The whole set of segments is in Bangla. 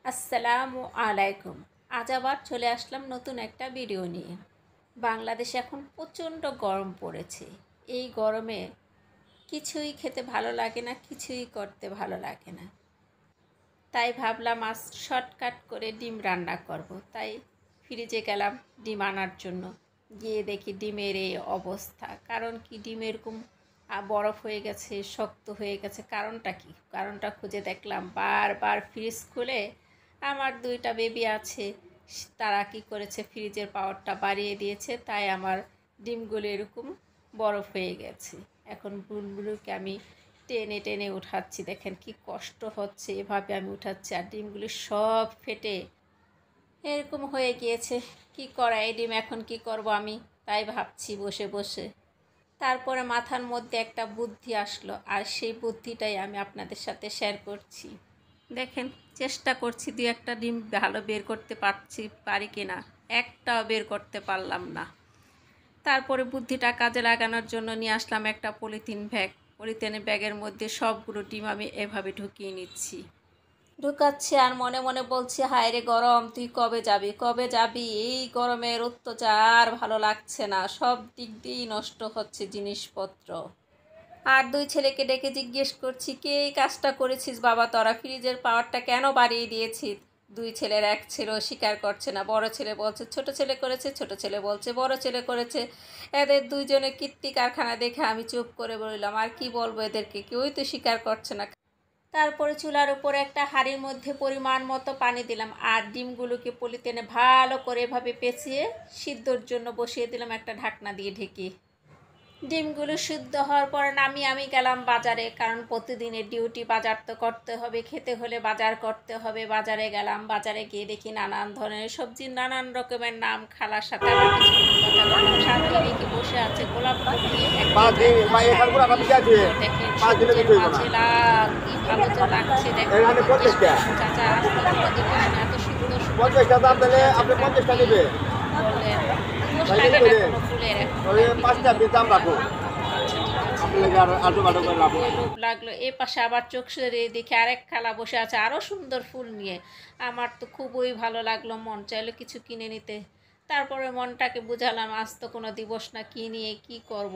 আসসালামু আলাইকুম। আজ আবার চলে আসলাম নতুন একটা ভিডিও নিয়ে। বাংলাদেশে এখন প্রচণ্ড গরম পড়েছে। এই গরমে কিছুই খেতে ভালো লাগে না, কিছুই করতে ভালো লাগে না। তাই ভাবলাম আজ শর্টকাট করে ডিম রান্না করব। তাই ফ্রিজে গেলাম ডিম আনার জন্য। গিয়ে দেখি ডিমের এই অবস্থা। কারণ কি, ডিম এরকম বরফ হয়ে গেছে, শক্ত হয়ে গেছে। কারণটা কি? কারণটা খুঁজে দেখলাম, বারবার ফ্রিজ খুলে আমার দুইটা বেবি আছে, তারা কি করেছে, ফ্রিজের পাওয়ারটা বাড়িয়ে দিয়েছে। তাই আমার ডিমগুলো এরকম বরফ হয়ে গেছে। এখন বুলবুলুকে আমি টেনে টেনে উঠাচ্ছি, দেখেন কি কষ্ট হচ্ছে। এভাবে আমি উঠাচ্ছি আর ডিমগুলি সব ফেটে এরকম হয়ে গিয়েছে। কি করা, এই ডিম এখন কি করব আমি, তাই ভাবছি বসে বসে। তারপরে মাথার মধ্যে একটা বুদ্ধি আসলো, আর সেই বুদ্ধিটাই আমি আপনাদের সাথে শেয়ার করছি। দেখেন, চেষ্টা করছি দুই একটা ডিম ভালো বের করতে পারি কিনা। একটাও বের করতে পারলাম না। তারপরে বুদ্ধিটা কাজে লাগানোর জন্য নিয়ে আসলাম একটা পলিথিন ব্যাগ। পলিথিন ব্যাগের মধ্যে সবগুলো ডিম আমি এভাবে ঢুকিয়ে নিচ্ছি, ঢুকাচ্ছি আর মনে মনে বলছি, হায় রে গরম, তুই কবে যাবি, কবে যাবি? এই গরমের অত্যাচার ভালো লাগছে না, সব দিক দিয়েই নষ্ট হচ্ছে জিনিসপত্র। আর দুই ছেলেকে ডেকে জিজ্ঞেস করছি, কে এই কাজটা করেছিস বাবা, তোরা ফ্রিজের পাওয়ারটা কেন বাড়িয়ে দিয়েছিস? দুই ছেলের এক ছেলেও স্বীকার করছে না। বড় ছেলে বলছে ছোট ছেলে করেছে, ছোট ছেলে বলছে বড় ছেলে করেছে। এদের দুইজনের কীর্তি কারখানা দেখে আমি চুপ করে বললাম, আর কি বলবো এদেরকে, কেউই তো স্বীকার করছে না। তারপরে চুলার উপরে একটা হাঁড়ির মধ্যে পরিমাণ মতো পানি দিলাম আর ডিমগুলোকে পলিথিনে ভালো করে এভাবে পেঁচিয়ে সিদ্ধর জন্য বসিয়ে দিলাম একটা ঢাকনা দিয়ে ঢেকে। ডিমগুলো সিদ্ধ হওয়ার পর আমি গেলাম বাজারে, কারণ প্রতিদিনের ডিউটি, বাজার তো করতে হবে, খেতে হলে বাজার করতে হবে। বাজারে গেলাম, বাজারে গিয়ে দেখি নানান ধরনের সবজির নানান রকমের নাম। খালার সাথে আমার কিছুক্ষণ কথা বললাম। সাথে দেখি বসে আছে গোলাপ ফুল নিয়ে দেখেন সবজির মাঝে লাল, কি ভালো তো লাগছে। দেখেন চাচা আসতে এত সুন্দর সুন্দর লাগলো। এ পাশে আবার চোখ সরিয়ে দেখে আরেক খালা বসে আছে আরো সুন্দর ফুল নিয়ে। আমার তো খুবই ভালো লাগলো, মন চাইলো কিছু কিনে নিতে। তারপরে মনটাকে বুঝালাম, আজ তো কোনো দিবস না, কি নিয়ে কি করব।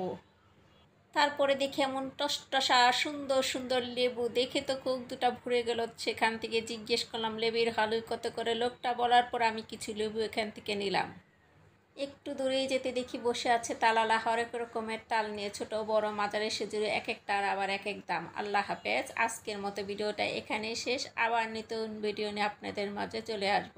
তারপরে দেখি এমন টসটসা সুন্দর সুন্দর লেবু, দেখে তো চোখ দুটা ভরে গেল। সেখান থেকে জিজ্ঞেস করলাম, লেবুর হালুই কত করে? লোকটা বলার পর আমি কিছু লেবু এখান থেকে নিলাম। একটু দূরেই যেতে দেখি বসে আছে তালালা, হরেক রকমের তাল নিয়ে, ছোট বড় মাঝারি সেজুরে এক একটার আবার এক এক দাম। আল্লাহ হাফেজ। আজকের মতো ভিডিওটা এখানেই শেষ। আবার নতুন ভিডিও নিয়ে আপনাদের মাঝে চলে আসবো।